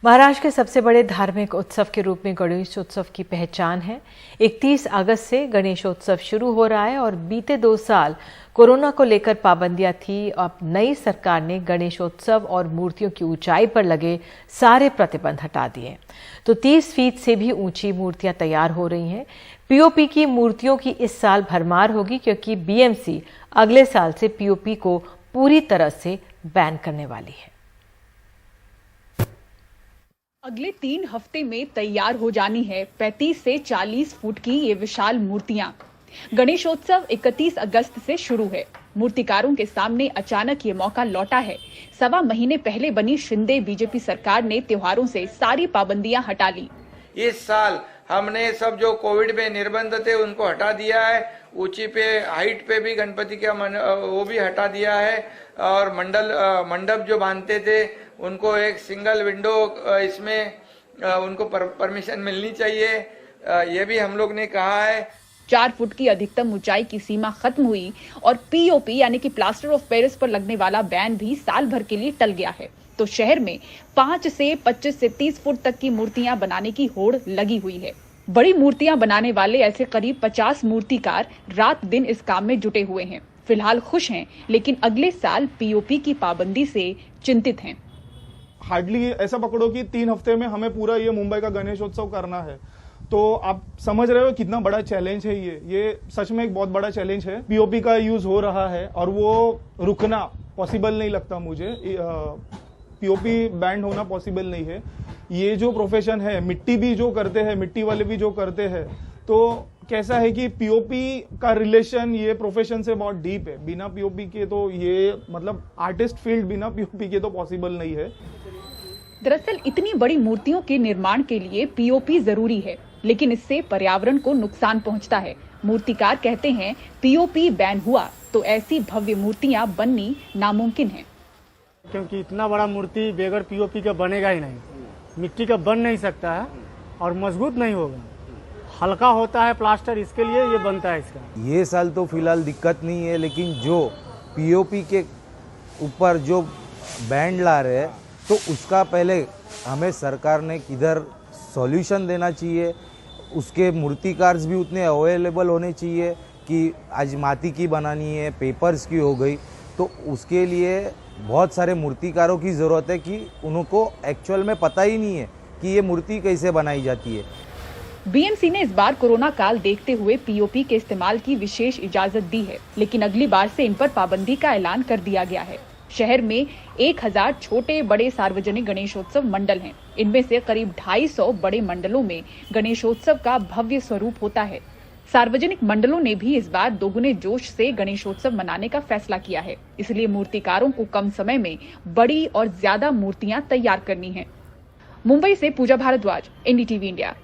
महाराष्ट्र के सबसे बड़े धार्मिक उत्सव के रूप में गणेशोत्सव की पहचान है। 31 अगस्त से गणेशोत्सव शुरू हो रहा है और बीते 2 साल कोरोना को लेकर पाबंदियां थी। अब नई सरकार ने गणेशोत्सव और मूर्तियों की ऊंचाई पर लगे सारे प्रतिबंध हटा दिए, तो 30 फीट से भी ऊंची मूर्तियां तैयार हो रही हैं। पीओपी की मूर्तियों की इस साल भरमार होगी, क्योंकि बीएमसी अगले साल से पीओपी को पूरी तरह से बैन करने वाली है। अगले 3 हफ्ते में तैयार हो जानी है 35 से 40 फुट की ये विशाल मूर्तियां। गणेशोत्सव 31 अगस्त से शुरू है। मूर्तिकारों के सामने अचानक ये मौका लौटा है। 1.25 महीने पहले बनी शिंदे बीजेपी सरकार ने त्योहारों से सारी पाबंदियां हटा ली। इस साल हमने सब जो कोविड में निर्बंध थे उनको हटा दिया है। ऊंची पे हाइट पे भी गणपति का वो भी हटा दिया है, और मंडप जो बांधते थे उनको एक सिंगल विंडो इसमें उनको परमिशन मिलनी चाहिए, ये भी हम लोग ने कहा है। 4 फुट की अधिकतम ऊंचाई की सीमा खत्म हुई और पीओपी यानी कि प्लास्टर ऑफ पेरिस पर लगने वाला बैन भी साल भर के लिए टल गया है। तो शहर में 5 से 25 से 30 फुट तक की मूर्तियां बनाने की होड़ लगी हुई है। बड़ी मूर्तियां बनाने वाले ऐसे करीब 50 मूर्तिकार रात दिन इस काम में जुटे हुए हैं। फिलहाल खुश हैं, लेकिन अगले साल पीओपी की पाबंदी से चिंतित हैं। हार्डली ऐसा पकड़ो कि 3 हफ्ते में हमें पूरा ये मुंबई का गणेशोत्सव करना है, तो आप समझ रहे हो कितना बड़ा चैलेंज है। ये सच में एक बहुत बड़ा चैलेंज है। पीओपी का यूज हो रहा है और वो रुकना पॉसिबल नहीं लगता मुझे। पीओपी बैंड होना पॉसिबल नहीं है। ये जो प्रोफेशन है, मिट्टी भी जो करते हैं, मिट्टी वाले भी जो करते हैं, तो कैसा है कि पीओपी का रिलेशन ये प्रोफेशन से बहुत डीप है। बिना पीओपी के तो ये मतलब आर्टिस्ट फील्ड बिना पीओपी के तो पॉसिबल नहीं है। दरअसल इतनी बड़ी मूर्तियों के निर्माण के लिए पीओपी जरूरी है, लेकिन इससे पर्यावरण को नुकसान पहुंचता है। मूर्तिकार कहते हैं पीओपी बैन हुआ तो ऐसी भव्य मूर्तियां बननी नामुमकिन है, क्योंकि इतना बड़ा मूर्ति बगैर पीओपी का बनेगा ही नहीं। मिट्टी का बन नहीं सकता है और मजबूत नहीं होगा। हल्का होता है प्लास्टर, इसके लिए ये बनता है इसका। ये साल तो फिलहाल दिक्कत नहीं है, लेकिन जो पीओपी के ऊपर जो बैंड ला रहे हैं तो उसका पहले हमें सरकार ने किधर सॉल्यूशन देना चाहिए। उसके मूर्तिकार भी उतने अवेलेबल होने चाहिए कि आज माटी की बनानी है, पेपर्स की हो गई, तो उसके लिए बहुत सारे मूर्तिकारों की ज़रूरत है कि उनको एक्चुअल में पता ही नहीं है कि ये मूर्ति कैसे बनाई जाती है। बीएमसी ने इस बार कोरोना काल देखते हुए पीओपी के इस्तेमाल की विशेष इजाजत दी है, लेकिन अगली बार से इन पर पाबंदी का ऐलान कर दिया गया है। शहर में 1000 छोटे बड़े सार्वजनिक गणेशोत्सव मंडल हैं। इनमें से करीब 250 बड़े मंडलों में गणेशोत्सव का भव्य स्वरूप होता है। सार्वजनिक मंडलों ने भी इस बार दोगुने जोश से गणेशोत्सव मनाने का फैसला किया है। इसलिए मूर्तिकारों को कम समय में बड़ी और ज्यादा मूर्तियां तैयार करनी हैं। मुंबई से पूजा भारद्वाज, एनडीटीवी इंडिया।